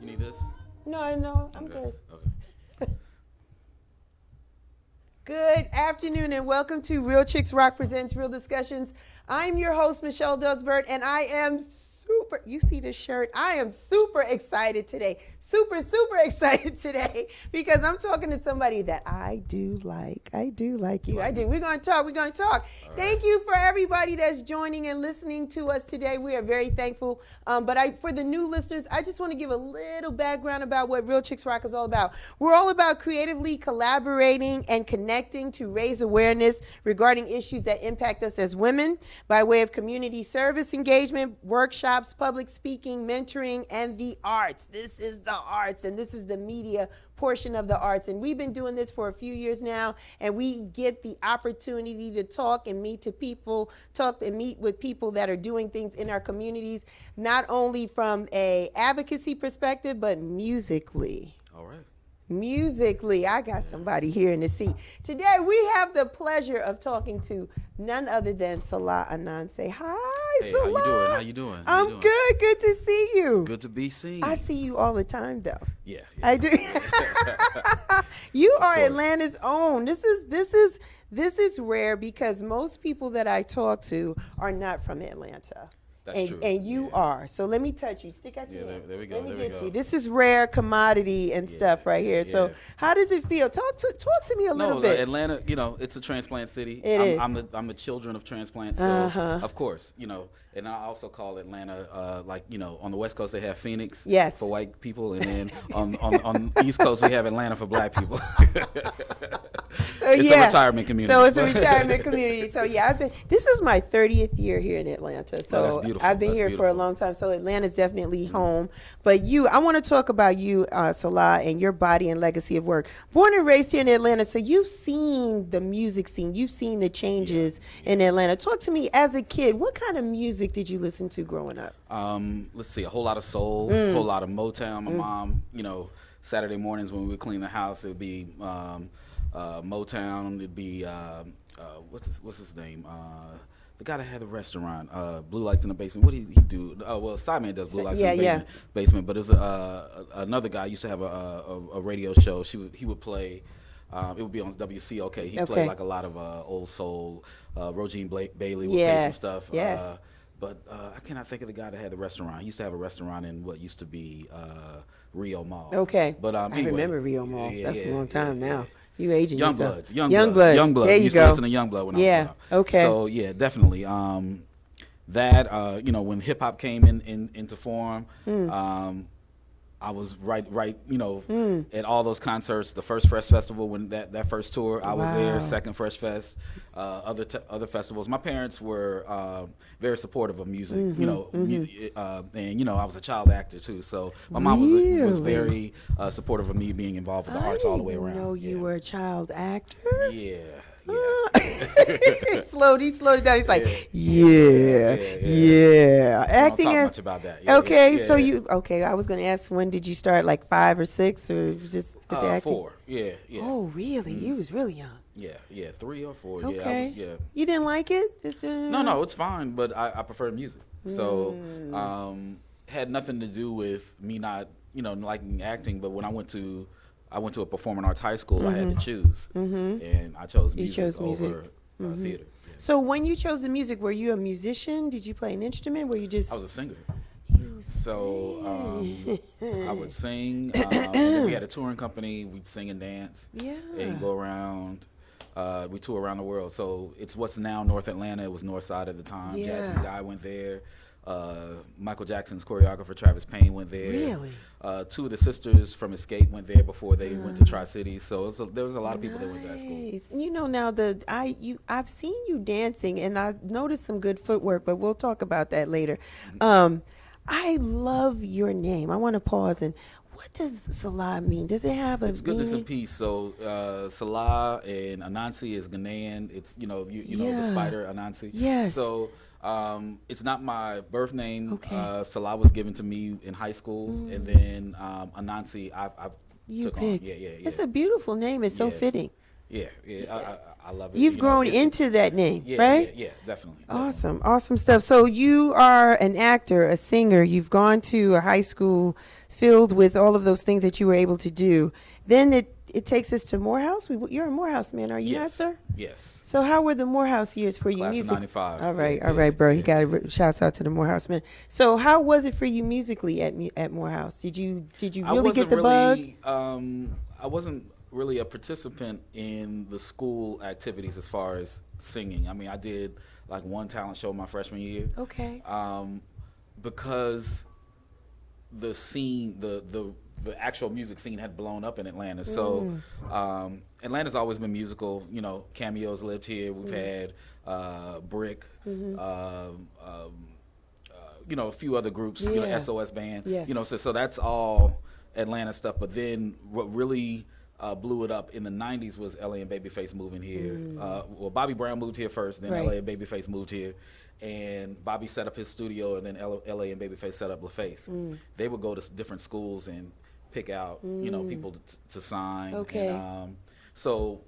You need this? No, I'm Okay. good. Okay. Good afternoon and welcome to Real Chicks Rock Presents Real Discussions. I'm your host, Michelle Dusbert, and I am you see this shirt? I am super excited today. Super excited today because I'm talking to somebody that I do like. I do like you. I do. We're going to talk. Thank you for everybody that's joining and listening to us today. We are very thankful. But for the new listeners, I just want to give a little background about what Real Chicks Rock is all about. We're all about creatively collaborating and connecting to raise awareness regarding issues that impact us as women by way of community service engagement, workshops, public speaking, mentoring, and the arts. This is the arts, and this is the media portion of the arts. And we've been doing this for a few years now, and we get the opportunity to talk and meet with people that are doing things in our communities, not only from a advocacy perspective, but musically. All right. Musically, I got somebody here in the seat. Today, we have the pleasure of talking to none other than Salah Ananse. Hi, Hey, Salah. how you doing? I'm good. Good to see you. Good to be seen. I see you all the time, though. Yeah. I do. You are Atlanta's own. This is rare because most people that I talk to are not from Atlanta. That's true. And you are. So let me touch you. Stick out your hand. There we go. Let me There we get go. you. This is rare commodity and stuff right here. So how does it feel? Talk to me a little bit. Atlanta, it's a transplant city. I'm the children of transplant. So of course, and I also call Atlanta on the West Coast they have Phoenix for white people, and then on the East Coast we have Atlanta for black people. So it's a retirement community. So it's a retirement community. So this is my 30th year here in Atlanta. So that's beautiful. I've been here for a long time. So Atlanta's definitely home. But I want to talk about you, Salah, and your body and legacy of work. Born and raised here in Atlanta, so you've seen the music scene. You've seen the changes in Atlanta. Talk to me as a kid. What kind of music did you listen to growing up? Let's see, a whole lot of soul, a whole lot of Motown. My mom, Saturday mornings when we would clean the house, it would be Motown. It'd be what's his name? The guy that had the restaurant, Blue Lights in the Basement. What did he do? Oh, well, Sideman does Blue Lights in the Basement. But it was another guy used to have a radio show. He would play. It would be on WCOK. He played like a lot of old soul. Regine Bailey would play some stuff. Yes. But I cannot think of the guy that had the restaurant. He used to have a restaurant in what used to be Rio Mall. Okay. But anyway, I remember Rio Mall. That's a long time now. You aging yourself. Youngbloods. Youngblood. There you used go. to listen to Youngblood when I was growing up. Okay. So definitely. When hip hop came into form, I was right, at all those concerts. The first Fresh Festival, when that first tour, I was there. Second Fresh Fest, other festivals. My parents were very supportive of music, and I was a child actor too. So my mom was very supportive of me being involved with the arts all the way around. I didn't know you were a child actor. Yeah. Slowed it down. He's like, acting don't talk as much about that. I was going to ask, when did you start? Like 5 or 6, or just with the acting? 4. Yeah. Oh, really? You was really young. Yeah, 3 or 4. Okay. Yeah. You didn't like it? No, it's fine, but I prefer music. So, had nothing to do with me not, liking acting. But when I went to a performing arts high school, I had to choose, and I chose music over theater. Yeah. So when you chose the music, were you a musician? Did you play an instrument? Were you just? I was a singer. I would sing. We had a touring company. We'd sing and dance. Yeah. And go around. We tour around the world. So it's what's now North Atlanta. It was North Side at the time. Yeah. Jasmine Guy went there. Michael Jackson's choreographer Travis Payne went there. Really? 2 of the sisters from Escape went there before they went to Tri-Cities. So there was a lot of people that went to that school. Now I've seen you dancing, and I've noticed some good footwork, but we'll talk about that later. I love your name. I want to pause and. What does Salah mean? Does it have a It's goodness and peace. So Salah and Ananse is Ghanaian. It's the spider Ananse. Yes. So it's not my birth name. Okay. Salah was given to me in high school, and then Ananse I've took picked. on. Yeah. It's a beautiful name. It's so fitting. Yeah. I love it. You've grown into that name, right? Yeah, definitely. Awesome stuff. So you are an actor, a singer. You've gone to a high school filled with all of those things that you were able to do. Then it takes us to Morehouse. You're a Morehouse man, are you not, sir? Yes. So how were the Morehouse years for you? Class music? of 95. All right, bro. He got shouts out to the Morehouse man. So how was it for you musically at Morehouse? Did you really get the bug? I wasn't really a participant in the school activities as far as singing. I mean, I did like one talent show my freshman year. Okay. Because the scene, the actual music scene had blown up in Atlanta. So Atlanta's always been musical. You know, Cameo's lived here. We've had Brick, you know, a few other groups, you know, SOS Band. Yes. You know, so that's all Atlanta stuff. But then what really blew it up in the 90s was LA and Babyface moving here. Well, Bobby Brown moved here first, then LA and Babyface moved here. And Bobby set up his studio, and then LA and Babyface set up LaFace. They would go to different schools and pick out, you know, people to sign. Okay. And, so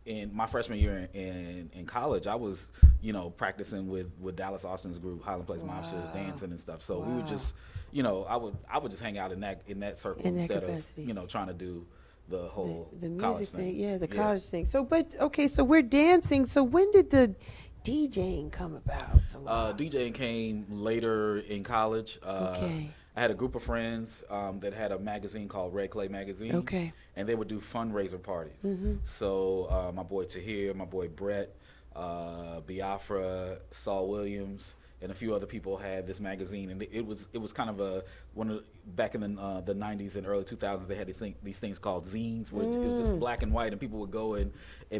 in my freshman year in college, I was, you know, practicing with Dallas Austin's group, Highland Place Mobsters, dancing and stuff. So we would just, you know, I would just hang out in that circle instead of, you know, trying to do the whole the music college thing. The college thing. So, but okay, so we're dancing. So when did the DJing come about? DJing came later in college. Okay. I had a group of friends that had a magazine called Red Clay Magazine. Okay. And they would do fundraiser parties. So my boy Tahir, my boy Brett, Biafra, Saul Williams, and a few other people had this magazine, and it was kind of back in the 90s and early 2000s. They had these things called zines, where it was just black and white, and people would go and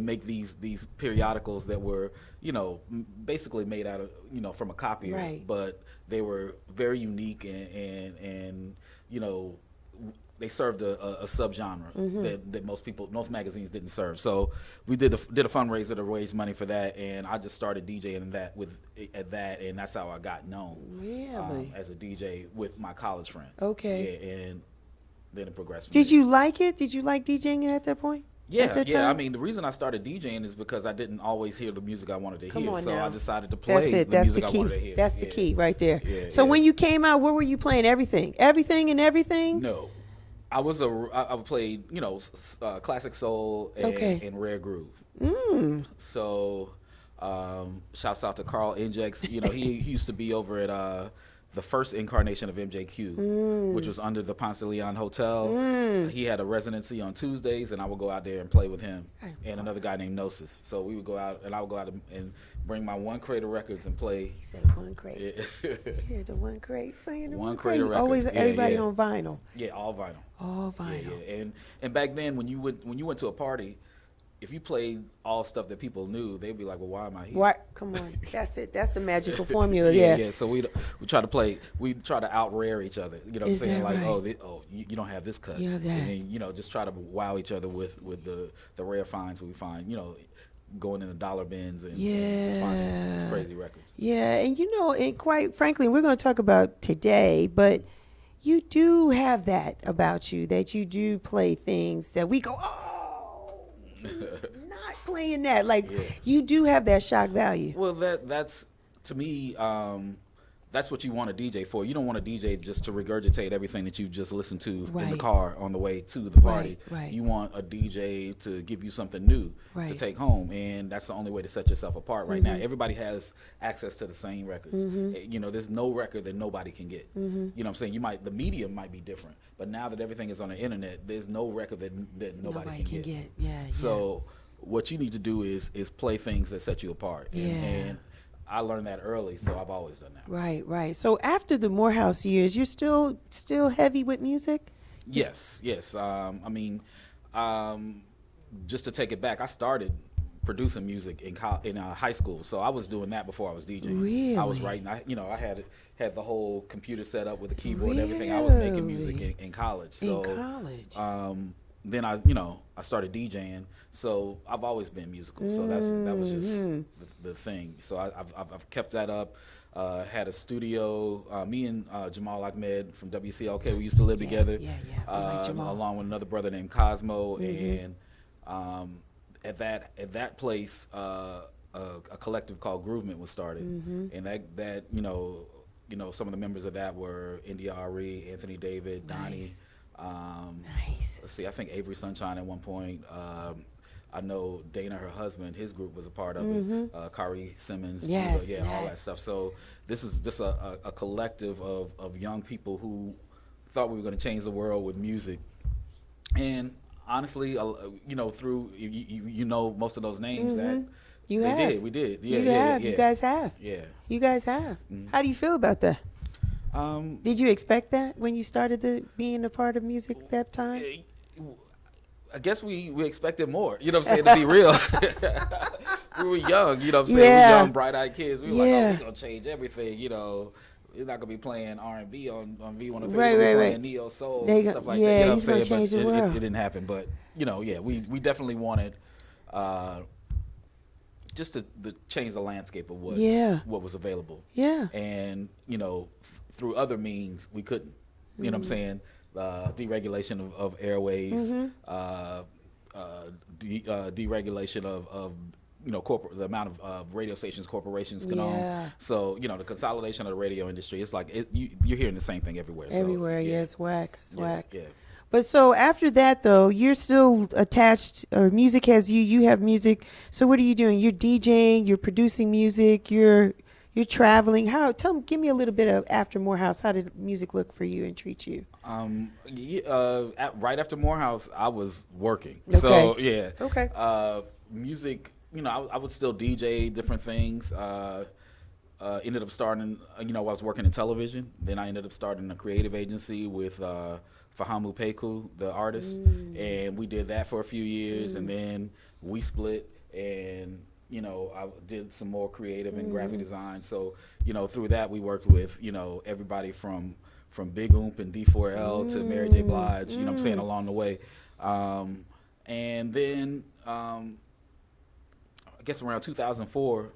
make these periodicals that were, you know, basically made out of, you know, from a copier, but they were very unique and you know, they served a subgenre that most magazines didn't serve. So we did a fundraiser to raise money for that, and I just started DJing at that, and that's how I got known as a DJ with my college friends. Okay. Yeah, and then it progressed. Did you like it? Did you like DJing at that point? Yeah. I mean, the reason I started DJing is because I didn't always hear the music I wanted to hear. So I decided to play the music I wanted to hear. That's the key right there. So when you came out, what were you playing? Everything and everything? No. I played, you know, classic soul and rare groove. So shouts out to Carl Injex. You know, he used to be over at the first incarnation of MJQ, which was under the Ponce de Leon Hotel. He had a residency on Tuesdays, and I would go out there and play with him and another guy named Gnosis. So we would go out, and I would go out and bring my one crate of records and play. He said one crate. Yeah, the one crate. Playing the one crate of records. Always everybody on vinyl. Yeah, all vinyl. All vinyl. Yeah. And back then, when you went to a party, if you played all stuff that people knew, they'd be like, "Well, why am I here?" What? Come on, that's it. That's the magical formula. Yeah. So we try to out rare each other. You know what I'm saying? Like, right? You don't have this cut. You have that. And then, you know, just try to wow each other with the rare finds we find. You know, going in the dollar bins and just finding just crazy records. Yeah, and you know, and quite frankly, we're going to talk about today, but you do have that about you, that you do play things that we go, not playing that. Like, you do have that shock value. Well, that's to me, that's what you want a DJ for. You don't want a DJ just to regurgitate everything that you just listened to in the car on the way to the party. Right. You want a DJ to give you something new to take home, and that's the only way to set yourself apart right now. Everybody has access to the same records. You know, there's no record that nobody can get. You know what I'm saying? The medium might be different, but now that everything is on the internet, there's no record that nobody can get. So what you need to do is play things that set you apart. And I learned that early, so I've always done that. Right. So after the Morehouse years, you're still heavy with music? Yes. I mean, just to take it back, I started producing music in high school, so I was doing that before I was DJing. Really? I was writing. I had the whole computer set up with the keyboard and everything. I was making music in college. So, then I started DJing. So I've always been musical. So that was just the thing. So I've kept that up. Had a studio. Me and Jamal Ahmed from WCLK, we used to live together. Along with another brother named Cosmo. And at that place, a collective called Groovement was started. And that some of the members of that were India Ari, Anthony David, Donnie. Nice. Let's see, I think Avery Sunshine at one point. I know Dana, her husband, his group was a part of it. Kari Simmons, Yes, Jiva, all that stuff. So this is just a collective of young people who thought we were going to change the world with music. And honestly, through most of those names that we did. Yeah. You guys have. Yeah. You guys have. How do you feel about that? Did you expect that when you started being a part of music that time? I guess we expected more, to be real. We were young, We were young, bright-eyed kids. We were like, we're going to change everything, It's not going to be playing R&B on V103. We're playing neo soul and stuff like that. He's going to change the world. It didn't happen, but, we definitely wanted just to change the landscape of what was available. Yeah. And, through other means, we couldn't. You know what I'm saying? Deregulation of airwaves, deregulation of the amount of radio stations corporations can own. So the consolidation of the radio industry, it's like you're hearing the same thing everywhere. Everywhere, it's whack. It's whack. Yeah. But so after that, though, you're still attached, or music has you. You have music. So what are you doing? You're DJing. You're producing music. You're traveling. Give me a little bit of after Morehouse. How did music look for you and treat you? Right after Morehouse, I was working. Okay. So yeah. Okay. Music. I would still DJ different things. Ended up starting. I was working in television. Then I ended up starting a creative agency with Fahamu Peku, the artist, and we did that for a few years, and then we split, and I did some more creative and graphic design. So through that we worked with everybody from Big Oomp and D4L to Mary J. Blige, what I'm saying, along the way, and then I guess around 2004.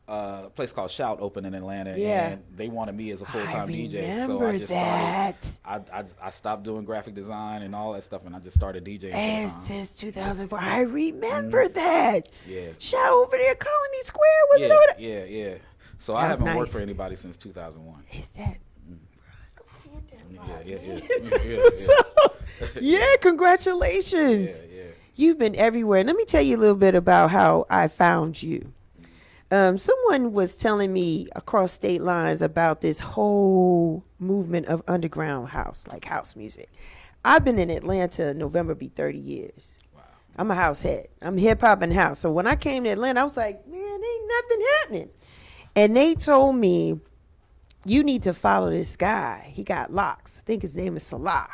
A place called Shout opened in Atlanta, and they wanted me as a full-time DJ. So I just started. I stopped doing graphic design and all that stuff, and I just started DJing. And since 2004, I remember that. Yeah. Shout over there, Colony Square, was it over there? Yeah. So I haven't worked for anybody since 2001. Is that? Yeah. Yeah, congratulations. Yeah. You've been everywhere. Let me tell you a little bit about how I found you. Someone was telling me across state lines about this whole movement of underground house, like house music. I've been in Atlanta. November be 30 years. Wow. I'm a house head. I'm hip hop and house. So when I came to Atlanta, I was like, man, ain't nothing happening. And they told me, you need to follow this guy. He got locks. I think his name is Salah.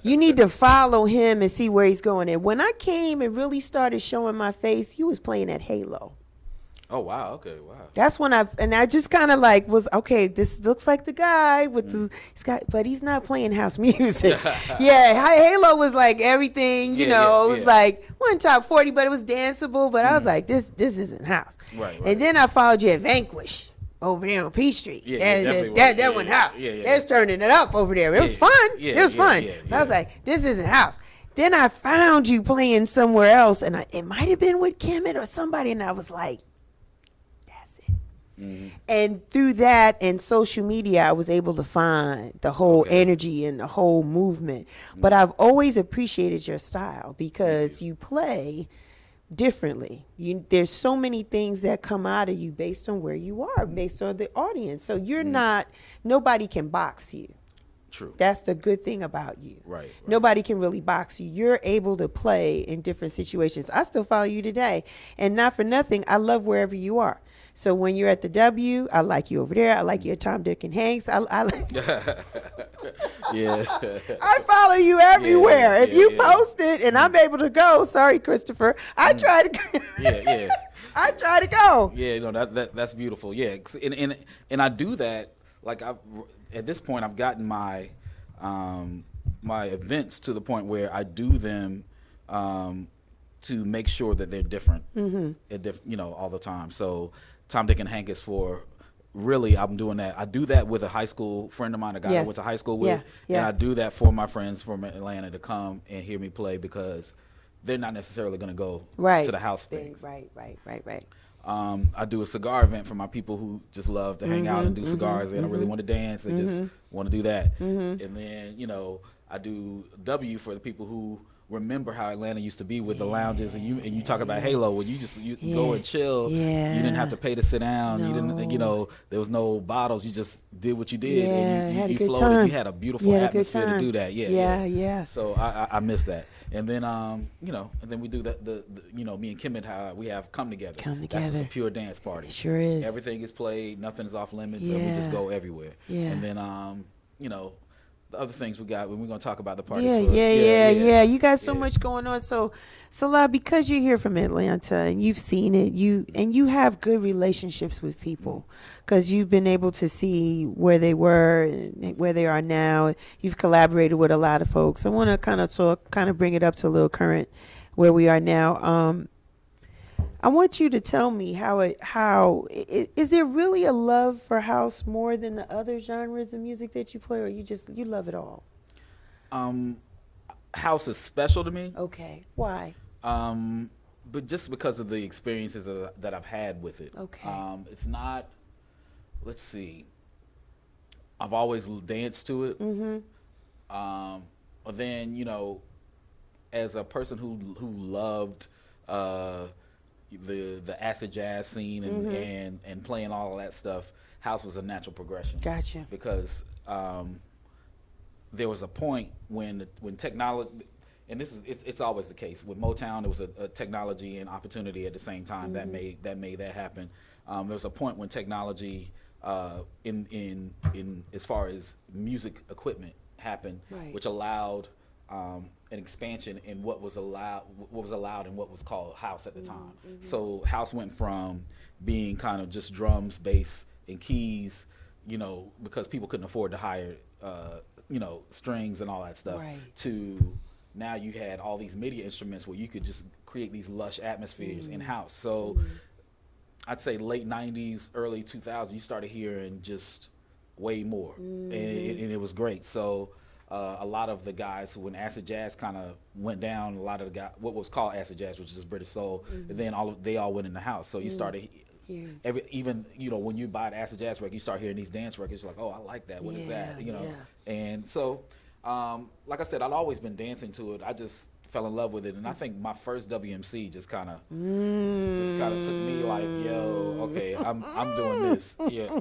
You need to follow him and see where he's going. And when I came and really started showing my face, he was playing at Halo. Oh, wow. Okay, wow. That's when I just kind of like was, okay, this looks like the guy with but he's not playing house music. Yeah, Halo was like everything, it was like one top 40, but it was danceable. But I was like, this isn't house. Right. And then I followed you at Vanquish over there on P Street. That went house. That's turning it up over there. It was fun. It was fun. I was like, this isn't house. Then I found you playing somewhere else, and it might have been with Kemet or somebody, and I was like, and through that and social media, I was able to find the whole energy and the whole movement. But I've always appreciated your style because you play differently. There's so many things that come out of you based on where you are, based on the audience. So you're not, nobody can box you. True. That's the good thing about you. Right. Nobody can really box you. You're able to play in different situations. I still follow you today. And not for nothing, I love wherever you are. So when you're at the W, I like you over there. I like you at Tom, Dick, and Hanks. I follow you everywhere. If you post it and I'm able to go, sorry, Christopher, I try to go. I try to go. Yeah, that's beautiful. Yeah, and I do that. Like at this point, I've gotten my my events to the point where I do them to make sure that they're different, all the time. So Tom, Dick, and Hank is for really, I'm doing that. I do that with a high school friend of mine, a guy I went to high school with, and I do that for my friends from Atlanta to come and hear me play because they're not necessarily going to go to the house things. Right. I do a cigar event for my people who just love to hang out and do cigars. They don't really want to dance. They just want to do that. And then, you know, I do W for the people who remember how Atlanta used to be with the lounges, and you talk about Halo, where you go and chill. You didn't have to pay to sit down. You didn't, you know, there was no bottles. You just did what you did, and you floated. Time. You had a beautiful atmosphere to do that. Yeah. So I miss that. And then you know, and then we do the you know, me and Kim and how we have come together. That's just a pure dance party. It sure is. Everything is played. Nothing is off limits, and we just go everywhere. And then you know, the other things we got when we're going to talk about the party. You got so much going on. So Salah, because you're here from Atlanta and you've seen it, you have good relationships with people because you've been able to see where they were and where they are now. You've collaborated with a lot of folks. I want to kind of bring it up to a little current where we are now. I want you to tell me how is there really a love for house more than the other genres of music that you play, or you love it all? House is special to me. Okay, why? But just because of the experiences that I've had with it. Okay. It's not. Let's see. I've always danced to it. But then, you know, as a person who loved the acid jazz scene and playing all of that stuff, house was a natural progression. Gotcha. Because there was a point when technology, and it's always the case with Motown, there was a technology and opportunity at the same time that made that happen. There was a point when technology in as far as music equipment happened, which allowed an expansion in what was allowed and what was called house at the time. So house went from being kind of just drums, bass, and keys, you know, because people couldn't afford to hire, you know, strings and all that stuff, to now you had all these MIDI instruments where you could just create these lush atmospheres in house. So I'd say late 90s, early 2000s, you started hearing just way more, and it was great. So a lot of the guys who, when acid jazz kind of went down, a lot of the guys, what was called acid jazz, which is British soul, and then they all went in the house. So you started even, you know, when you buy the acid jazz record, you start hearing these dance records. You're like, oh, I like that. What is that? You know, and so like I said, I'd always been dancing to it. I just fell in love with it, and I think my first WMC just kind of took me like, yo, okay, I'm doing this. Yeah,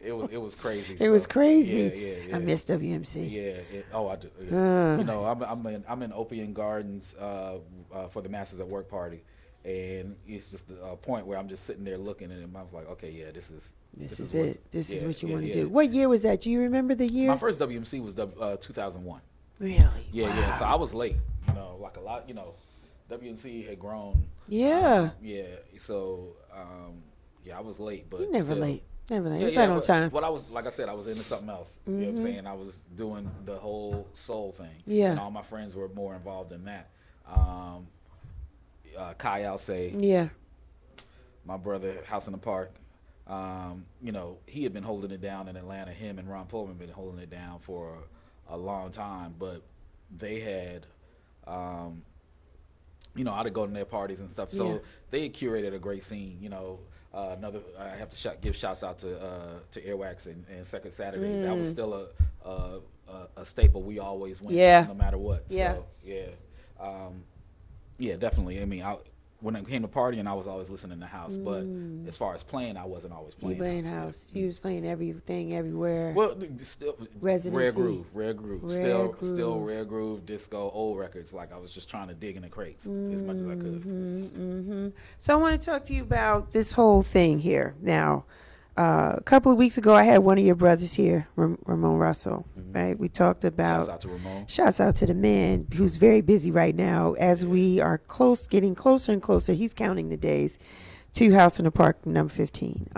it was crazy. It was crazy. I miss WMC. Yeah. Oh, I do. Yeah. You know, I'm in Opium Gardens for the Masters at Work party, and it's just a point where I'm just sitting there looking, and I was like, okay, yeah, this is it. This is what you want to do. What year was that? Do you remember the year? My first WMC was 2001. Really? Yeah, wow. So I was late. You know, like a lot. You know, WNC had grown. Yeah. So I was late, but you never still. late. Never late. It's right on time. But I was, like I said, I was into something else. You know what I'm saying? I was doing the whole soul thing. Yeah. And all my friends were more involved in that. Kai Alce. Yeah. My brother, House in the Park. You know, he had been holding it down in Atlanta. Him and Ron Pullman been holding it down for a long time, but they had, you know, I'd go to their parties and stuff. So they had curated a great scene. You know, I have to give shouts out to Airwax and Second Saturdays. That was still a staple. We always went, no matter what. Yeah. So definitely. I mean, when it came to partying, I was always listening to house, but as far as playing, I wasn't always playing. You playing house. You was playing everything, everywhere. Well, still Residency. Rare groove. Still rare groove, disco, old records. Like I was just trying to dig in the crates as much as I could. So I want to talk to you about this whole thing here. Now, a couple of weeks ago, I had one of your brothers here, Ramon Russell. Right? We talked about. Shouts out to Ramon. Shouts out to the man who's very busy right now. As we are getting closer and closer, he's counting the days to House in the Park number 15.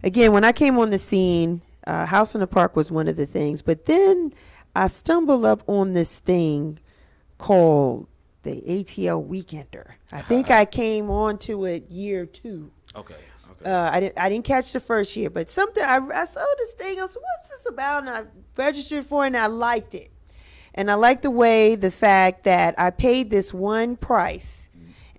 Again, when I came on the scene, House in the Park was one of the things. But then I stumbled up on this thing called the ATL Weekender. I think I came on to it year 2. Okay. I didn't catch the first year, but something I saw this thing. I said, "What's this about?" And I registered for it, and I liked it. And I liked the fact that I paid this one price,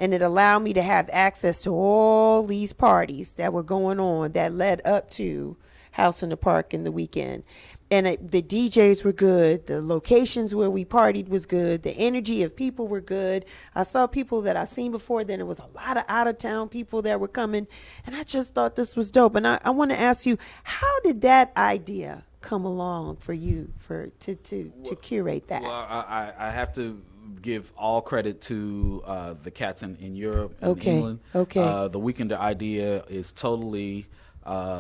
and it allowed me to have access to all these parties that were going on that led up to House in the Park in the weekend. And the DJs were good. The locations where we partied was good. The energy of people were good. I saw people that I've seen before. Then it was a lot of out-of-town people that were coming. And I just thought this was dope. And I want to ask you, how did that idea come along for you to curate that? Well, I have to give all credit to the cats in Europe and England. Okay. The Weekender idea is totally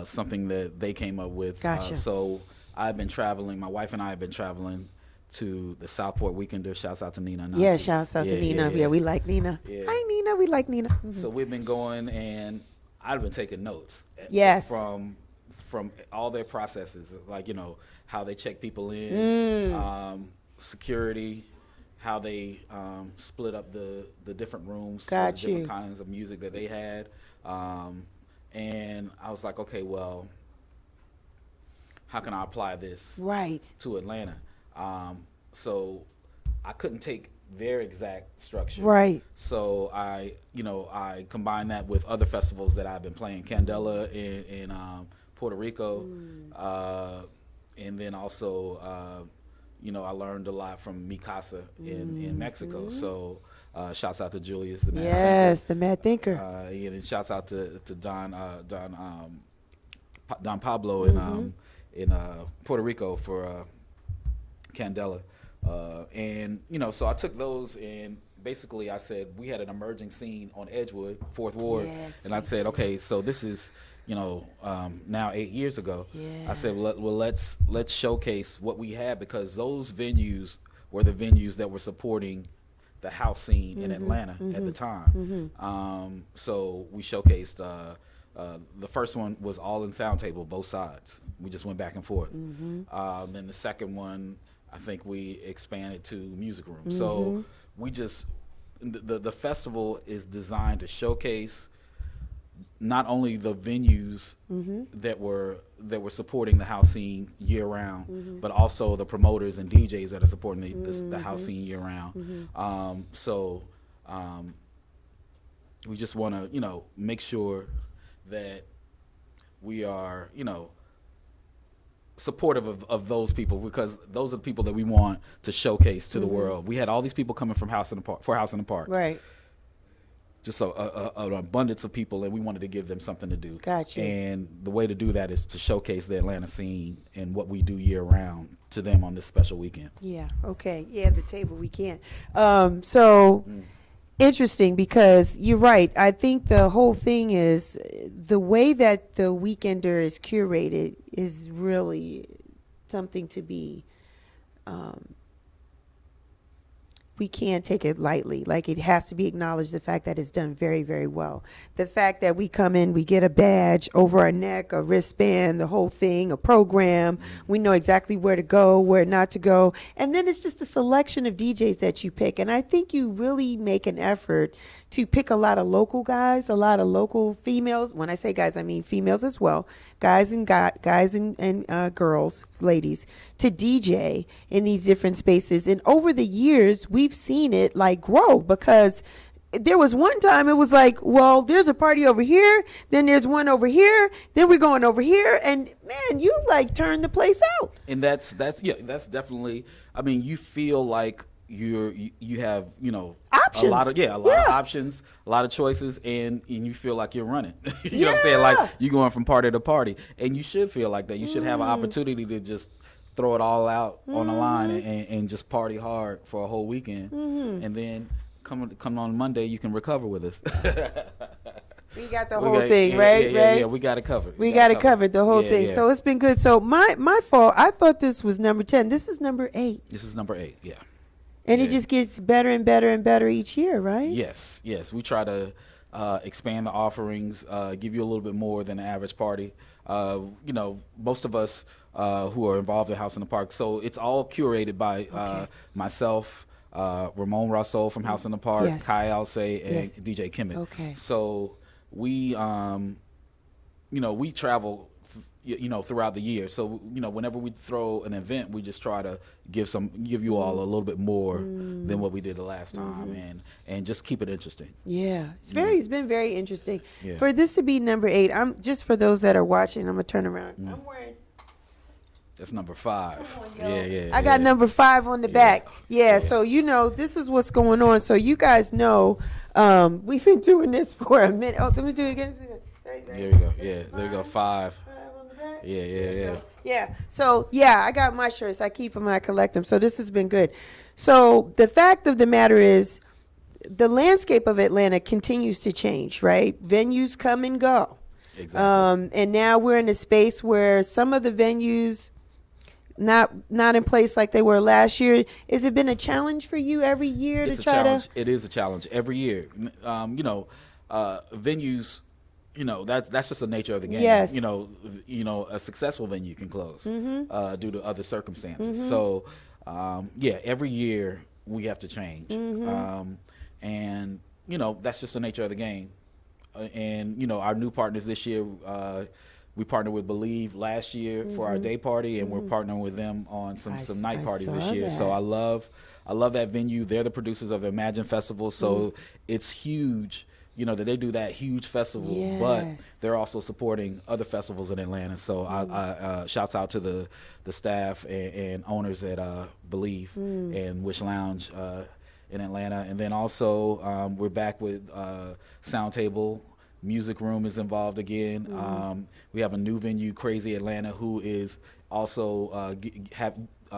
something that they came up with. Gotcha. So I've been traveling. My wife and I have been traveling to the Southport Weekender. Shouts out to Nina. Ananse. Yeah, shouts out to Nina. Yeah, we like Nina. Yeah. Hi, Nina. We like Nina. Mm-hmm. So we've been going, and I've been taking notes. Yes. From all their processes, like, you know, how they check people in, security, how they split up the different rooms, for the different kinds of music that they had. And I was like, okay, well, how can I apply this to Atlanta? So I couldn't take their exact structure. Right. So I combined that with other festivals that I've been playing, Candela in Puerto Rico, and then also, I learned a lot from Mikasa in Mexico. So shouts out to Julius, the Mad Thinker. The Mad Thinker. And shouts out to Don Pablo in Puerto Rico for Candela. And so I took those, and basically I said we had an emerging scene on Edgewood, 4th Ward. Yes, and I said, okay, so this is now 8 years ago. I said, well, let's showcase what we had, because those venues were the venues that were supporting the house scene in Atlanta at the time. So we showcased, the first one was all in sound table, both sides. We just went back and forth. Then the second one, I think we expanded to music room. So we just, the festival is designed to showcase not only the venues that were supporting the house scene year round, but also the promoters and DJs that are supporting the house scene year round. So we just want to make sure that we are supportive of those people, because those are the people that we want to showcase to the world. We had all these people coming from House in the Park. Right. Just an abundance of people, and we wanted to give them something to do. Gotcha. And the way to do that is to showcase the Atlanta scene and what we do year round to them on this special weekend. Yeah. Okay. Yeah, the table we can't. Interesting, because you're right. I think the whole thing is the way that the Weekender is curated is really something to be. We can't take it lightly. Like, it has to be acknowledged, the fact that it's done very, very well. The fact that we come in, we get a badge over our neck, a wristband, the whole thing, a program. We know exactly where to go, where not to go. And then it's just a selection of DJs that you pick. And I think you really make an effort to pick a lot of local guys, a lot of local females. When I say guys, I mean females as well. Guys and girls, ladies, to DJ in these different spaces. And over the years, we've seen it like grow, because there was one time it was like, well, there's a party over here, then there's one over here, then we're going over here, and man, you like turn the place out. And that's definitely, I mean, you feel like you have options. a lot of options, a lot of choices, and you feel like you're running. You know what I'm saying? Like, you're going from party to party, and you should feel like that. You should have an opportunity to just throw it all out on the line and just party hard for a whole weekend, and then come on Monday you can recover with us. We got the whole thing, right? Yeah, we got it covered. We got it covered, the whole thing. Yeah. So it's been good. So my fault. I thought this was number 10. This is number 8. This is number 8. Yeah. And it just gets better and better and better each year, right? Yes. We try to expand the offerings, give you a little bit more than the average party. Most of us who are involved in House in the Park, so it's all curated by myself, Ramon Russell from House in the Park, Kai Alce, and DJ Kimmett. Okay. So we, we travel throughout the year. So, whenever we throw an event, we just try to give you all a little bit more than what we did the last time, and just keep it interesting. Yeah, it's been very interesting. Yeah. For this to be number 8, I'm just, for those that are watching, I'm gonna turn around. I'm wearing. That's number 5. Come on, Yeah. I got number 5 on the back. Yeah, so this is what's going on. So you guys know, we've been doing this for a minute. Oh, let me do it again. There we go. Yeah, there we go. 5. Yeah. Yeah. So I got my shirts. I keep them. I collect them. So this has been good. So the fact of the matter is, the landscape of Atlanta continues to change. Right? Venues come and go. Exactly. And now we're in a space where some of the venues not in place like they were last year. Has it been a challenge for you every year It's to a try challenge. to? It is a challenge every year. Venues. That's just the nature of the game. Yes. A successful venue can close due to other circumstances. So, every year we have to change, and that's just the nature of the game. And our new partners this year, we partnered with Lyve last year for our day party, and we're partnering with them on some night parties this year. So I love that venue. They're the producers of the Imagine Festival, so it's huge. That they do that huge festival, but they're also supporting other festivals in Atlanta. So I shouts out to the staff and owners at Believe and Wish Lounge in Atlanta. And then also we're back with Sound Table. Music Room is involved again. We have a new venue, Crazy Atlanta, who is also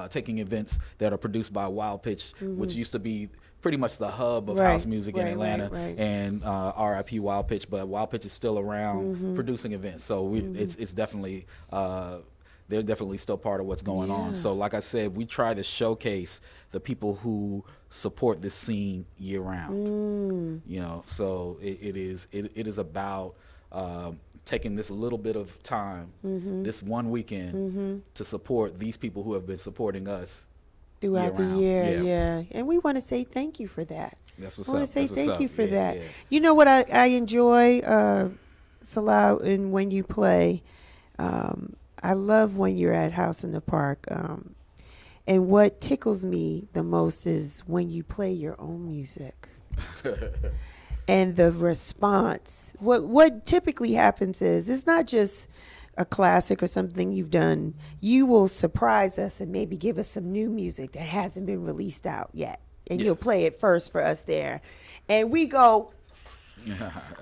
taking events that are produced by Wild Pitch, which used to be pretty much the hub of house music in Atlanta, and RIP Wild Pitch, but Wild Pitch is still around producing events. So it's definitely they're definitely still part of what's going on. So like I said, we try to showcase the people who support this scene year round. So it is about taking this little bit of time, this one weekend, to support these people who have been supporting us throughout the year. Yeah. And we want to say thank you for that. That's what's up. I want to say thank you for that. Yeah. You know what I enjoy, Salah, and when you play, I love when you're at House in the Park. And what tickles me the most is when you play your own music. And the response. What typically happens is, it's not just a classic or something you've done. You will surprise us and maybe give us some new music that hasn't been released out yet. And you'll play it first for us there. And we go,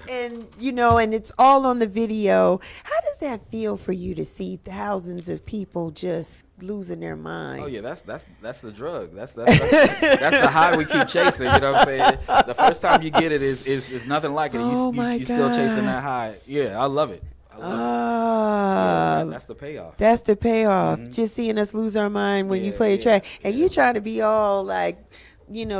and and it's all on the video. How does that feel for you to see thousands of people just losing their mind? Oh yeah, that's the drug. That's the high we keep chasing. You know what I'm saying? The first time you get it is nothing like it. You still chasing that high. Yeah, I love it. That's the payoff. That's the payoff. Just seeing us lose our mind when you play a track, and you try to be all like,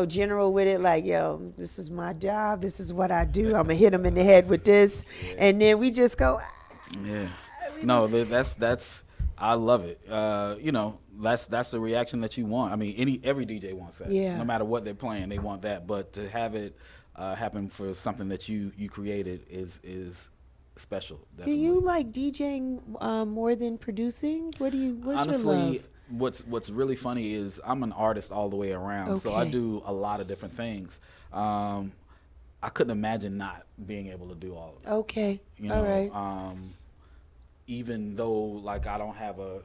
general with it, like, yo, this is my job, this is what I do, I'm gonna hit them in the head with this, and then we just go. No, that's I love it. That's the reaction that you want. I mean, every DJ wants that. No matter what they're playing, they want that. But to have it happen for something that you created is special. Definitely. Do you like DJing more than producing? What's honestly, your love? What's really funny is I'm an artist all the way around, so I do a lot of different things. I couldn't imagine not being able to do all of it. Okay, all right. Even though like I don't have a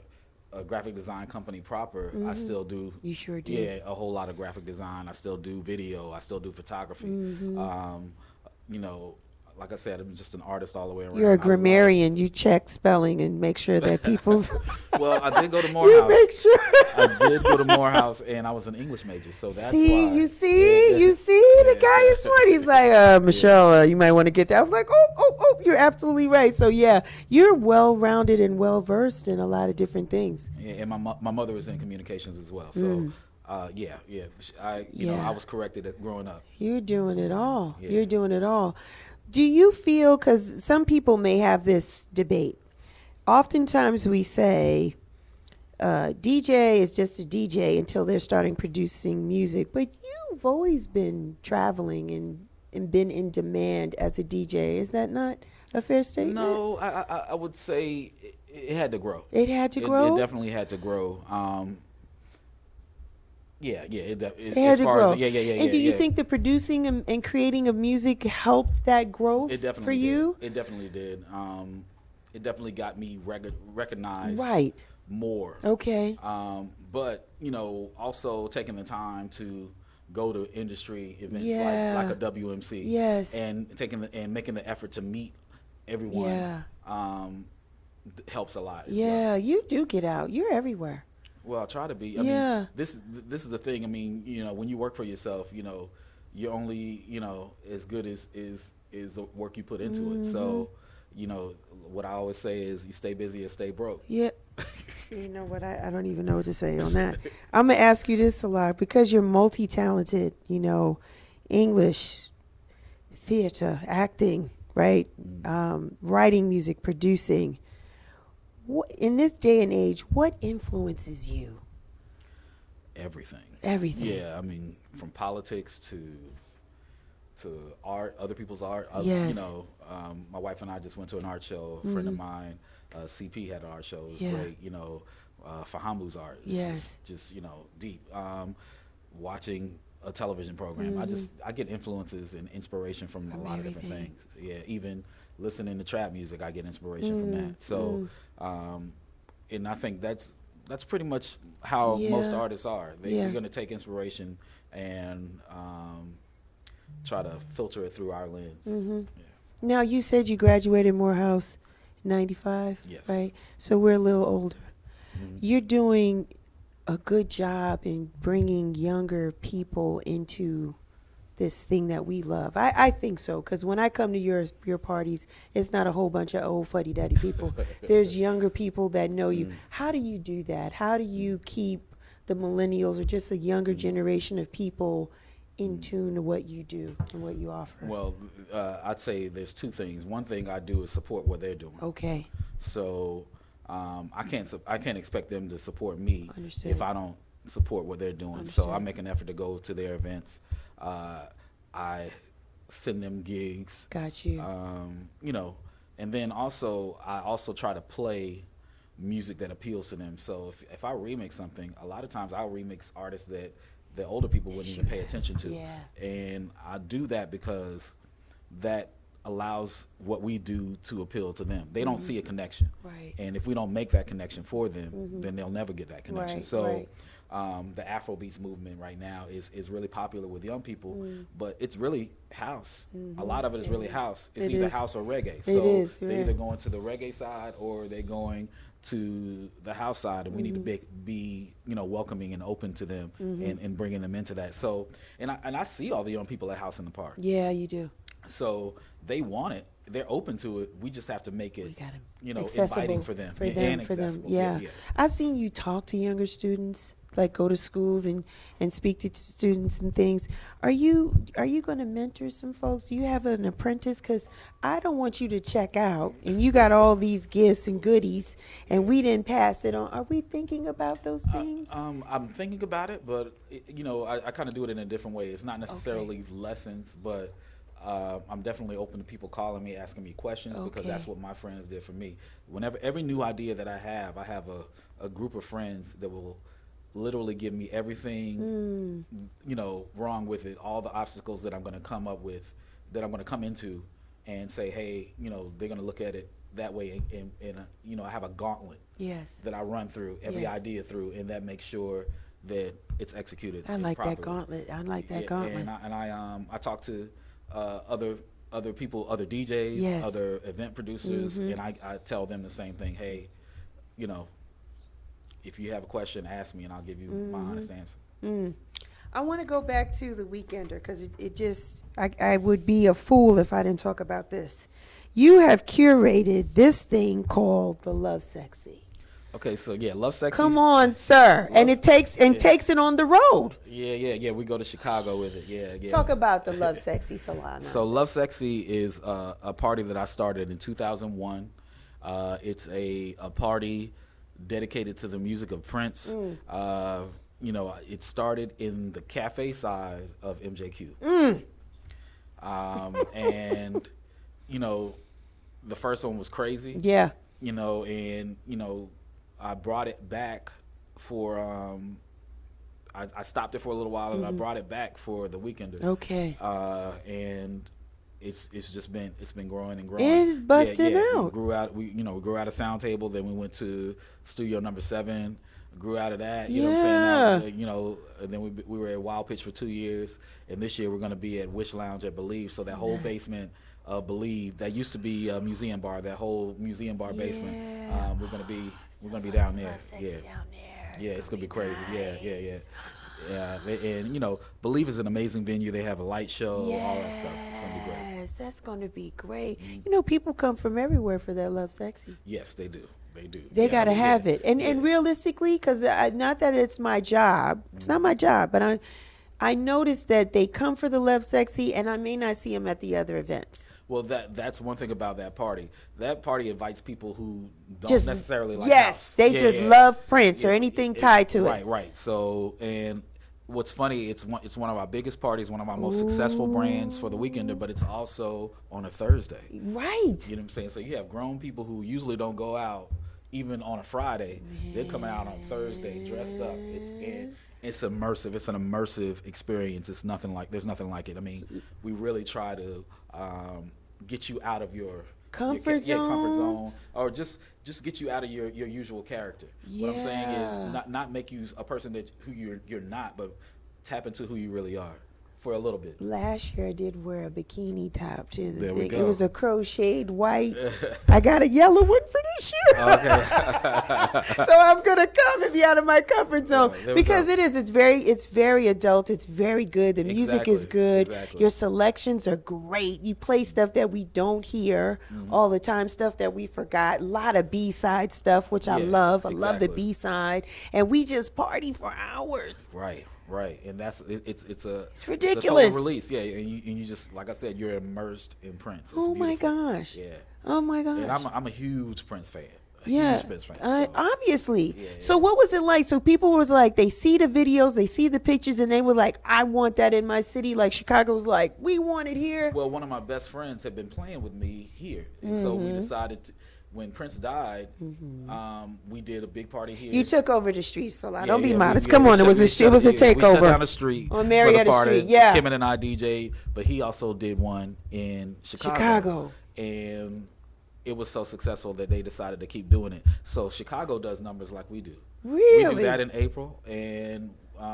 graphic design company proper, I still do. You sure do. Yeah, a whole lot of graphic design. I still do video. I still do photography. Like I said, I'm just an artist all the way around. You're a grammarian. You check spelling and make sure that people's. Well, I did go to Morehouse. You make sure. I did go to Morehouse, and I was an English major, so that's why. You see, the guy is smart. He's like, Michelle, you might want to get that. I was like, oh, you're absolutely right. So yeah, you're well-rounded and well-versed in a lot of different things. Yeah, and my mother was in communications as well, so. I was corrected at growing up. You're doing it all. Yeah. You're doing it all. Do you feel, because some people may have this debate, oftentimes we say DJ is just a DJ until they're starting producing music, but you've always been traveling and been in demand as a DJ. Is that not a fair statement? No, I would say It had to grow. It had to grow? It definitely had to grow. Yeah. It had as to far grow. as And do you think the producing and creating of music helped that growth it definitely for you? Did. It definitely did. It definitely got me recognized Right. more. Okay. But also taking the time to go to industry events Yeah. like a WMC. Yes. And making the effort to meet everyone. Yeah. Helps a lot. Yeah, you do get out. You're everywhere. Well, I try to be. I Yeah. mean, this is the thing. I mean, when you work for yourself, you're only, as good as the work you put into it. So, what I always say is you stay busy or stay broke. Yeah. You know what? I don't even know what to say on that. I'm going to ask you this a lot because you're multi-talented, English, theater, acting, right? Writing music, producing. In this day and age, what influences you? Everything. Everything. Yeah, I mean, from politics to art, other people's art. Yes. My wife and I just went to an art show. A friend of mine, CP, had an art show. It was great. Fahamu's art. Yes. Just deep. Watching a television program. I get influences and inspiration from a lot of different things. Yeah, even listening to trap music, I get inspiration from that. So, and I think that's pretty much how most artists are. They're going to take inspiration and try to filter it through our lens. Yeah. Now, you said you graduated Morehouse in 95, Yes. right? So we're a little older. You're doing a good job in bringing younger people into this thing that we love. I think so, because when I come to your parties, it's not a whole bunch of old fuddy-duddy people. There's younger people that know you. How do you do that? How do you keep the millennials or just a younger generation of people in tune to what you do and what you offer? Well, I'd say there's two things. One thing I do is support what they're doing. Okay. So I can't expect them to support me Understood. if I don't support what they're doing. Understood. So I make an effort to go to their events. I send them gigs. Got you. And then also I also try to play music that appeals to them. So if I remix something, a lot of times I'll remix artists that the older people wouldn't even pay attention to. Yeah. And I do that because that allows what we do to appeal to them. They don't see a connection. Right. And if we don't make that connection for them, then they'll never get that connection. Right, So right. the Afrobeats movement right now is really popular with young people, but it's really house. A lot of it is really house. It's either house or reggae. So they're either going to the reggae side or they're going to the house side, and we need to be welcoming and open to them and bringing them into that. So and I see all the young people at House in the Park. Yeah, you do. So they want it. They're open to it. We just have to make it, accessible inviting for them. For them. Yeah. I've seen you talk to younger students, like go to schools and speak to students and things. Are you going to mentor some folks? Do you have an apprentice? Because I don't want you to check out and you got all these gifts and goodies and we didn't pass it on. Are we thinking about those things? I'm thinking about it, but I kind of do it in a different way. It's not necessarily lessons, but I'm definitely open to people calling me, asking me questions, because that's what my friends did for me. Whenever every new idea that I have a group of friends that will literally give me everything, wrong with it, all the obstacles that I'm going to come up with, that I'm going to come into, and say, hey, they're going to look at it that way, and I have a gauntlet that I run through every idea through, and that makes sure that it's executed. I like properly. that gauntlet. I like that gauntlet. And I talk to other people, other DJs, other event producers, and I tell them the same thing. Hey, if you have a question, ask me, and I'll give you my honest answer. I want to go back to the Weekender because it just, I would be a fool if I didn't talk about this. You have curated this thing called the Love Sexy. Okay, so Love Sexy. Come on, sir. And it takes it on the road. Yeah. We go to Chicago with it. Yeah. Talk about the Love Sexy Salah. So Love Sexy is a party that I started in 2001. It's a party dedicated to the music of Prince. It started in the cafe side of MJQ. And the first one was crazy. Yeah. and I brought it back for I stopped it for a little while, and I brought it back for the Weekender. Okay. And it's been growing and growing. It's busted out. We grew out. We grew out of Sound Table. Then we went to Studio Number 7. Grew out of that. You know what I'm saying? Now, and then we were at Wild Pitch for 2 years, and this year we're going to be at Wish Lounge at Believe. So that whole basement of Believe, that used to be a museum bar. That whole museum bar basement. We're going to be down there. Yeah, it's gonna be crazy. Nice. Yeah. And Believe is an amazing venue. They have a light show, all that stuff. It's gonna be great. Yes, that's gonna be great. People come from everywhere for that Love Sexy. Yes, they do. They gotta have it. And realistically, because not that it's my job. It's not my job, but I noticed that they come for the Love Sexy, and I may not see them at the other events. Well, that's one thing about that party. That party invites people who don't Just necessarily like house. They just love Prince or anything tied to it. Right. So, and what's funny, it's one of our biggest parties, one of our most successful brands for the Weekender, but it's also on a Thursday. Right. You know what I'm saying? So you have grown people who usually don't go out even on a Friday. They're coming out on Thursday dressed up. It's immersive. It's an immersive experience. There's nothing like it. I mean, we really try to get you out of your comfort zone, or just get you out of your usual character. What I'm saying is not make you a person who you're not, but tap into who you really are for a little bit. Last year I did wear a bikini top to the there thing. We go. It was a crocheted white. I got a yellow one for this year. Okay. So I'm gonna come and be out of my comfort zone because it's very adult. It's very good. The music is good. Exactly. Your selections are great. You play stuff that we don't hear all the time, stuff that we forgot. A lot of B-side stuff, which I love. I love the B-side, and we just party for hours. Right, and it's ridiculous. It's a total release, and you just, like I said, you're immersed in Prince. It's Oh my beautiful. gosh. Yeah. Oh my gosh. And I'm a huge Prince fan. Yeah, huge Prince fan. So. Obviously. Yeah. So what was it like? So people was like, they see the videos, they see the pictures, and they were like, I want that in my city. Like Chicago was like, we want it here. Well, one of my best friends had been playing with me here, and so we decided to. When Prince died, we did a big party here. You took over the street, Salah. Don't be modest. Come on, it was a takeover. We shut down the street on Marietta Street. Yeah, Kim and I DJ'd, but he also did one in Chicago, and it was so successful that they decided to keep doing it. So Chicago does numbers like we do. Really? We do that in April, and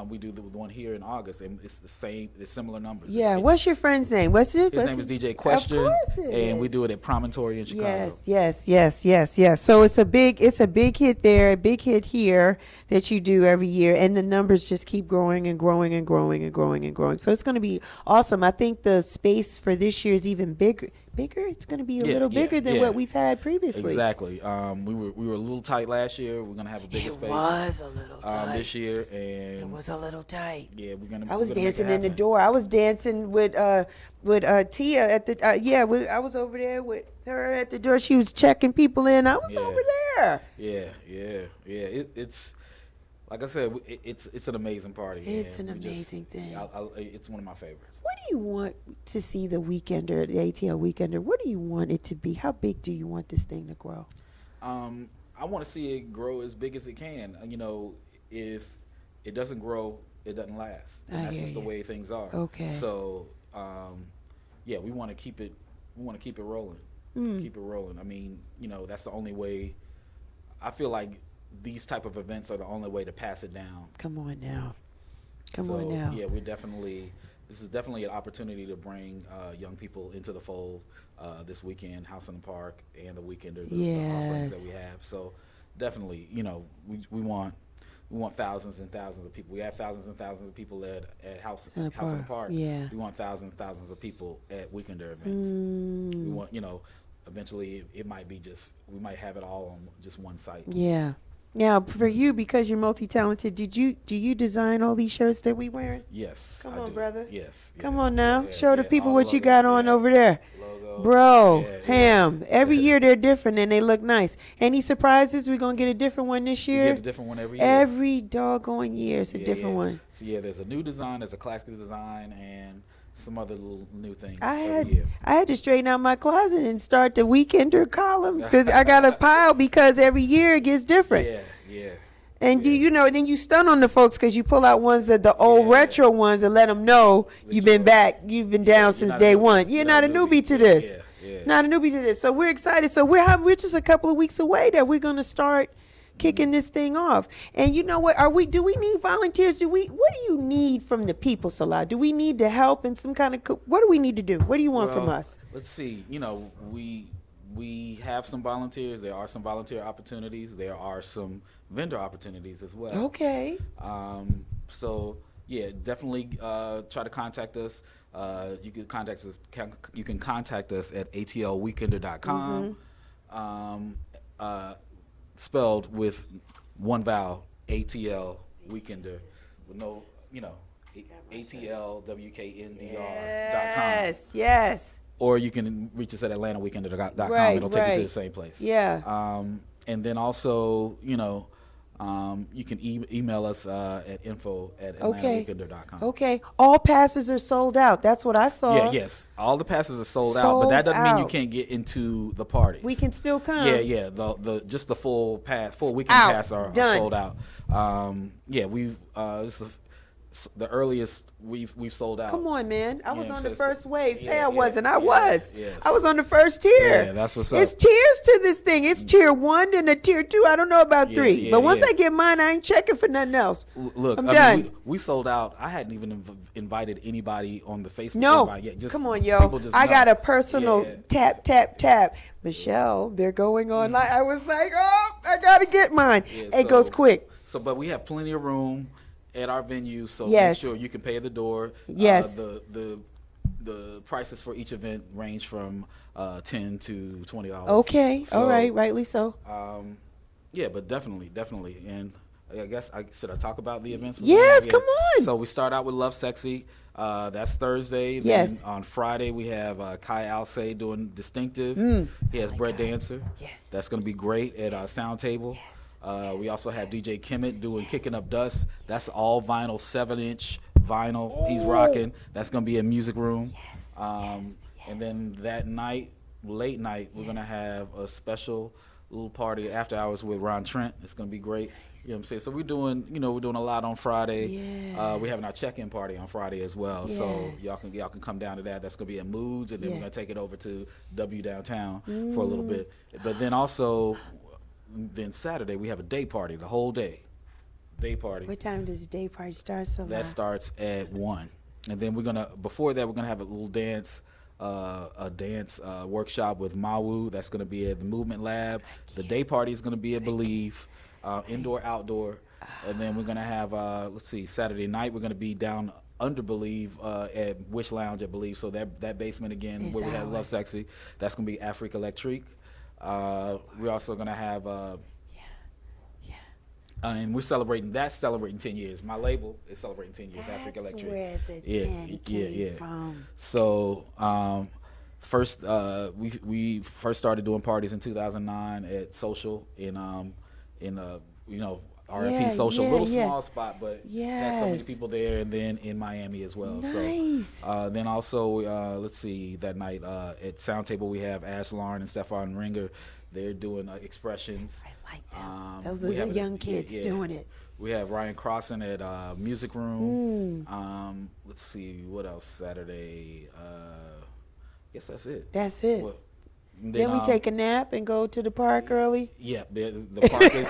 we do the one here in August, and it's the same. It's similar numbers. Yeah. What's your friend's name? His name is DJ Question, of course it is. And we do it at Promontory in Chicago. Yes. So it's a big hit there, a big hit here that you do every year, and the numbers just keep growing and growing and growing and growing and growing. So it's going to be awesome. I think the space for this year is even bigger. It's going to be a little bigger than what we've had previously. Exactly. We were a little tight last year. We're going to have a bigger space. It was a little tight this year, and it was a little tight. Yeah, we're gonna. I was dancing in the door. I was dancing with Tia at the I was over there with her at the door. She was checking people in. I was over there. Yeah. It's like I said, it's an amazing party. It's an amazing thing. It's one of my favorites. What do you want to see the Weekender, the ATL Weekender? What do you want it to be? How big do you want this thing to grow? I want to see it grow as big as it can. If it doesn't grow, it doesn't last. And that's just the way things are. Okay. So, we want to keep it. We want to keep it rolling. Keep it rolling. That's the only way. I feel like these type of events are the only way to pass it down. Come on now. Yeah, this is definitely an opportunity to bring young people into the fold this weekend, House in the Park and the Weekender, the offerings that we have. So definitely, we want thousands and thousands of people. We have thousands and thousands of people at House in the Park. Yeah. We want thousands and thousands of people at Weekender events. We want, eventually it might be we might have it all on just one site. Yeah. Now, for you, because you're multi-talented, do you design all these shirts that we wearing? Yes. Come on, brother. Yes. Come on now. Show the people what you got on over there. Logo. Bro, Ham. Every year they're different and they look nice. Any surprises? We're going to get a different one this year? We get a different one every year. Every doggone year it's a different one. So, there's a new design, there's a classic design, and some other little new things I every year. had to straighten out my closet and start the Weekender column because I got a pile because every year it gets different. Yeah. And then you stun on the folks because you pull out ones that the old retro ones and let them know you've been back, you've been down since day one. You're not a newbie to this. Not a newbie to this. So we're excited. So we're just a couple of weeks away that we're gonna start kicking this thing off. And you know what? Do we need volunteers? What do you need from the people, Salah? Do we need to help in some kind of what do we need to do? What do you want from us? Let's see. We have some volunteers. There are some volunteer opportunities. There are some vendor opportunities as well. Okay. So yeah, definitely try to contact us. You can contact us. You can contact us at atlweekender.com. Spelled with one vowel, ATL Weekender, with no, ATLWKNDR.com. Yes. Or you can reach us at AtlantaWeekender.com. Right, It'll take you to the same place. Yeah. And then also, you can email us at info@atlantaweekender.com. Okay. All passes are sold out. That's what I saw. Yeah, yes. All the passes are sold out, but that doesn't mean you can't get into the party. We can still come. Yeah. Just the full weekend pass are sold out. We've this is the earliest we've sold out. Come on, man. I was on the first wave. Say I wasn't. I was. Yes. I was on the first tier. Yeah, that's what's up. It's tiers to this thing. It's tier 1 and a tier 2. I don't know about 3. But once I get mine, I ain't checking for nothing else. Look, I'm done. mean, we sold out. I hadn't even invited anybody on the Facebook. No. Yet. Just, come on, yo. I got a personal tap. Michelle, they're going on. Like I was like, oh, I got to get mine. It goes quick. But we have plenty of room at our venue, so yes. make sure you can pay at the door. Yes. The prices for each event range from $10 to $20. Okay. So, all right. Rightly so. But definitely. And I guess should I talk about the events? Yes. Come on. So we start out with Love Sexy. That's Thursday. Yes. Then on Friday we have Kai Alce doing Distinctive. He has Bread Dancer. Yes. That's going to be great at Sound Table. Yes. We also have DJ Kemet doing Kicking Up Dust. That's all vinyl, 7-inch vinyl. Ooh. He's rocking. That's going to be in Music Room. Yes. And then that night, late night, we're going to have a special little party after hours with Ron Trent. It's going to be great. You know what I'm saying? So we're doing a lot on Friday. Yes. We're having our check-in party on Friday as well. Yes. So y'all can come down to that. That's going to be in Moods, and then we're going to take it over to W Downtown for a little bit. But then also, Saturday we have a day party, the whole day. Day party. What time does the day party start? So that starts at 1. And then before that we're gonna have a little dance workshop with Mawu. That's gonna be at the Movement Lab. The day party is gonna be at Believe, indoor, outdoor. And then we're gonna have Saturday night we're gonna be down under Believe at Wish Lounge at Believe. So that basement again where we have Love Sexy. That's gonna be Afrique Electrique. We're also gonna have and we're celebrating 10 years. My label is celebrating 10 years. Afrique Electric. Where the 10 came from. So we first started doing parties in 2009 at Social in R&P Social, little small spot, but had so many people there, and then in Miami as well. Nice. So then also that night at Sound Table we have Ash Lauren and Stefan Ringer. They're doing Expressions. I like them. Those are the young kids doing it. We have Ryan Crossan at Music Room. Let's see what else Saturday. I guess that's it. That's it. Then we take a nap and go to the park early. Yeah, the park is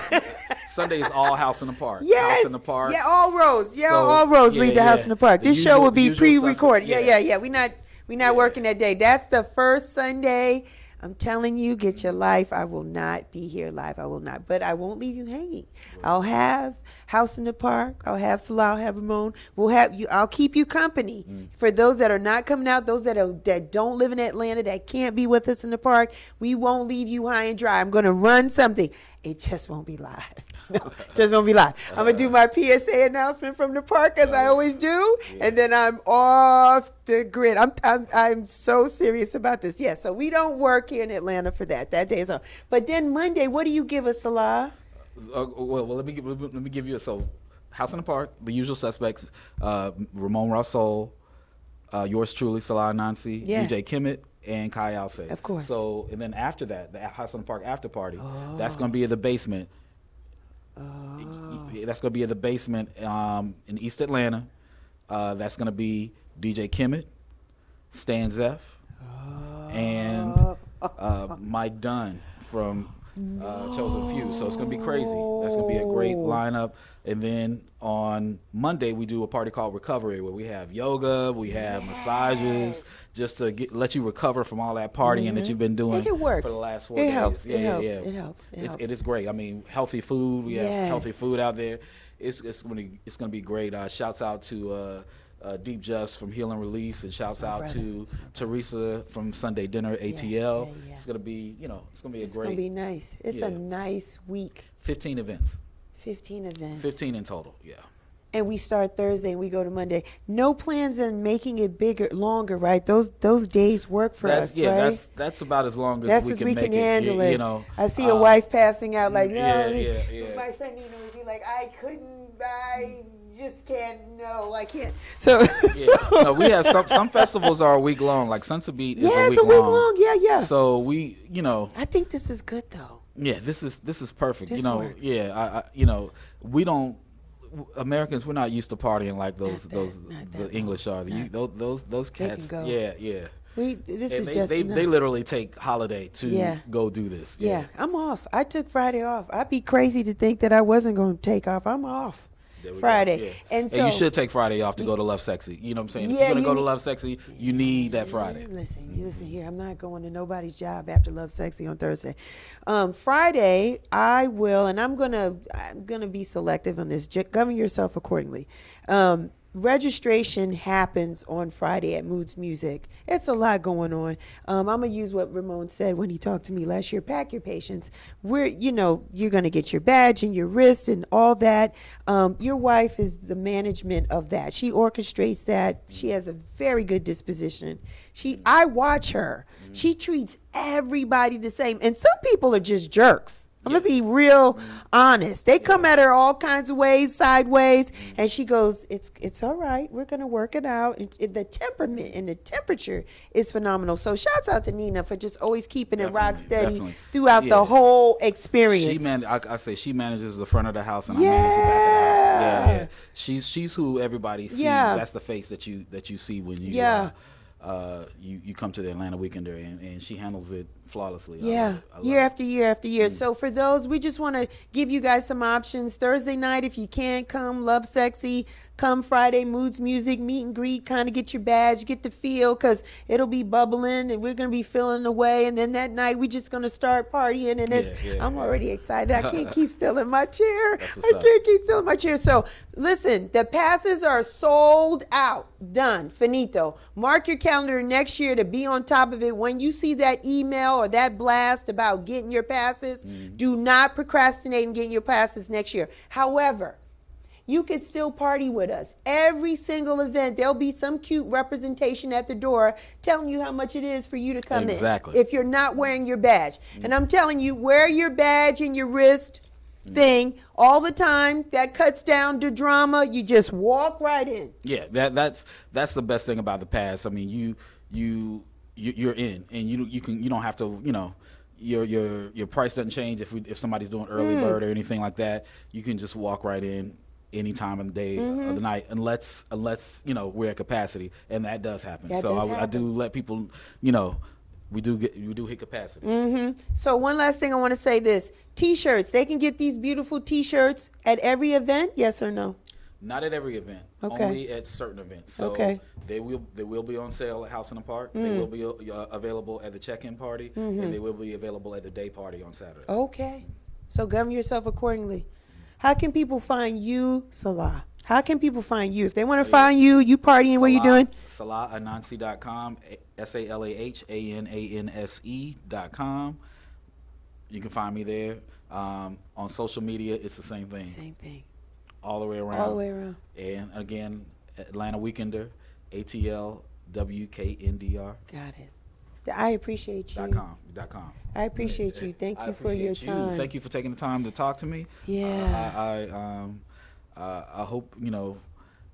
Sunday is all House in the Park. Yes. House in the Park. Yeah, all roads. Yeah, so, all roads lead to House in the Park. This show will be pre-recorded. Yeah. We're not working that day. That's the first Sunday. I'm telling you, get your life. I will not be here live. I will not. But I won't leave you hanging. Right. I'll have House in the Park. I'll have Salah. I'll have Ramon. We'll have you. I'll keep you company. For those that are not coming out, those that don't live in Atlanta, that can't be with us in the park, we won't leave you high and dry. I'm going to run something. It just won't be live. No, just won't be live. I'm going to do my PSA announcement from the park as I always do, and then I'm off the grid. I'm so serious about this. Yeah, so we don't work here in Atlanta for that. That day is off. But then Monday, what do you give us, Salah? Well, let me give you House in the Park, the usual suspects, Ramon Russell, yours truly, Salah, Ananse, Yeah. DJ Kimmett, and Kai Alce. Of course. So, and then after that, the House on the Park after party, that's going to be in the basement. That's going to be in the basement in East Atlanta. That's going to be DJ Kimmett, Stan Zeff, and Mike Dunn from Chosen Few. So it's going to be crazy. That's going to be a great lineup. And then on Monday, we do a party called Recovery, where we have yoga, we have massages, just to let you recover from all that partying that you've been doing for the last 4 days. It helps. It is great. I mean, healthy food. We have healthy food out there. It's going to be great. Shouts out to Deep Just from Heal and Release, and shouts out to Teresa from Sunday Dinner ATL. It's going to be, it's going to be It's going to be nice. It's a nice week. 15 events. 15 events. 15 in total, yeah. And we start Thursday and we go to Monday. No plans on making it bigger, longer, right? Those days work for us, right? That's about as long as we can handle it. You know, I see a wife passing out like, no. My friend Nina would be like, I just can't. No, I can't. So, no, we have some festivals are a week long. Like Sunset Beat is a week long. Yeah. So we, I think this is good though. Yeah, this is perfect. This works. We don't. Americans, we're not used to partying like the English are. Those cats. Yeah. They literally take holiday to go do this. Yeah, I'm off. I took Friday off. I'd be crazy to think that I wasn't going to take off. I'm off Friday. And so you should take Friday off to go to Love Sexy. You know what I'm saying? If you're going to go to Love Sexy, you need that Friday. Listen here. I'm not going to nobody's job after Love Sexy on Thursday. Friday, I will, and I'm gonna be selective on this. Govern yourself accordingly. Registration happens on Friday at Moods Music. It's a lot going on. I'm going to use what Ramon said when he talked to me last year. Pack your patience. You're going to get your badge and your wrist and all that. Your wife is the management of that. She orchestrates that. She has a very good disposition. I watch her. She treats everybody the same. And some people are just jerks. I'm going to be real honest. They come at her all kinds of ways, sideways, and she goes, it's all right. We're going to work it out. And the temperament and the temperature is phenomenal. So shouts out to Nina for just always keeping it rock steady throughout the whole experience. I say she manages the front of the house, and I manage the back of the house. Yeah. She's who everybody sees. That's the face that you see when you you come to the Atlanta Weekender, and she handles it flawlessly. Year after year after year. So for those, we just want to give you guys some options. Thursday night, if you can't come, Love Sexy. Come Friday, Moods Music, meet and greet, kind of get your badge, get the feel, because it'll be bubbling and we're going to be feeling away. And then that night, we're just going to start partying. And I'm already excited. I can't keep still in my chair. I can't keep still in my chair. So listen, the passes are sold out. Done. Finito. Mark your calendar next year to be on top of it. When you see that email or that blast about getting your passes, do not procrastinate in getting your passes next year. However, you can still party with us. Every single event, there'll be some cute representation at the door telling you how much it is for you to come in. If you're not wearing your badge. And I'm telling you, wear your badge and your wrist thing all the time. That cuts down the drama. You just walk right in. Yeah, that's the best thing about the pass. I mean, you're in, and you don't have to, your price doesn't change if somebody's doing early bird or anything like that. You can just walk right in any time of the day of the night, unless we're at capacity, and that does happen. I do let people, we do hit capacity. So one last thing I want to say this: T-shirts. They can get these beautiful T-shirts at every event. Yes or no? Not at every event. Only at certain events. So they will be on sale at House in the Park. They will be available at the check-in party, and they will be available at the day party on Saturday. Okay. So govern yourself accordingly. How can people find you, Salah? How can people find you? If they want to find you partying, what are you doing? SalahAnanse.com, SalahAnanse.com. You can find me there. On social media, it's the same thing. Same thing. All the way around. And again, Atlanta Weekender, ATL Weekender. Got it. I appreciate you. .com. I appreciate you. Thank you for your time. Thank you for taking the time to talk to me. Yeah. I hope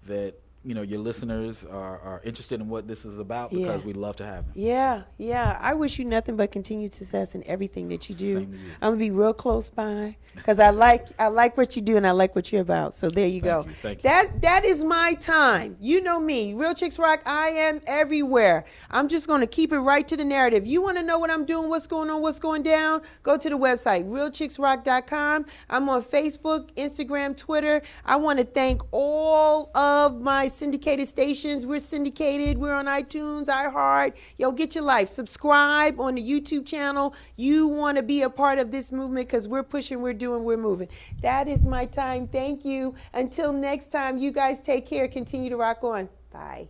that your listeners are interested in what this is about, because we'd love to have them. Yeah. I wish you nothing but continued success in everything that you do. Same to you. I'm gonna be real close by, because I like what you do and I like what you're about. So there you go. Thank you. That is my time. You know me, Real Chicks Rock. I am everywhere. I'm just gonna keep it right to the narrative. You want to know what I'm doing, what's going on, what's going down? Go to the website realchicksrock.com. I'm on Facebook, Instagram, Twitter. I want to thank all of my syndicated stations. We're syndicated. We're on iTunes, iHeart. Yo, get your life. Subscribe on the YouTube channel. You want to be a part of this movement, because we're pushing, we're doing, we're moving. That is my time. Thank you. Until next time, you guys take care. Continue to rock on. Bye.